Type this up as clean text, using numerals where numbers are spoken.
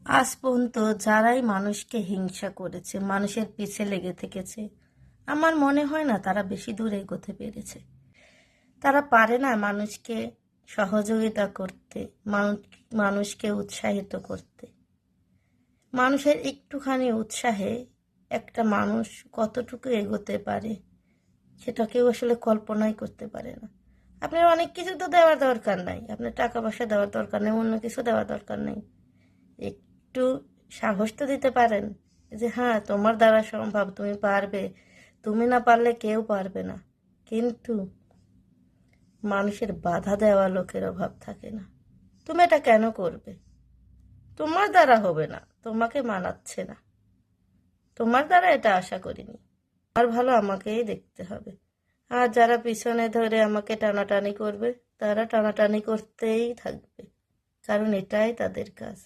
আজ পর্যন্ত যারাই মানুষকে হিংসা করেছে, মানুষের পিছে লেগে থেকেছে, আমার মনে হয় না তারা বেশি দূর এগোতে পেরেছে। তারা পারে না মানুষকে সহযোগিতা করতে, মানুষকে উৎসাহিত করতে। মানুষের একটুখানি উৎসাহে একটা মানুষ কতটুকু এগোতে পারে সেটা কেউ আসলে কল্পনাই করতে পারে না। আপনার অনেক কিছু তো দেওয়ার দরকার নাই, আপনার টাকা পয়সা দেওয়ার দরকার নেই, অন্য কিছু দেওয়ার দরকার নেই। একটু সাহস তো দিতে পারেন যে হ্যাঁ তোমার দ্বারা সম্ভব, তুমি পারবে, তুমি না পারলে কেউ পারবে না। কিন্তু মানুষের বাধা দেওয়া লোকের অভাব থাকে না। তুমি এটা কেন করবে? তোমার দ্বারা হবে না, তোমাকে মানাচ্ছে না, তোমার দ্বারা এটা আশা করিনি, আর ভালো আমাকেই দেখতে হবে। আর যারা পিছনে ধরে আমাকে টানাটানি করবে, তারা টানাটানি করতেই থাকবে, কারণ এটাই তাদের কাজ।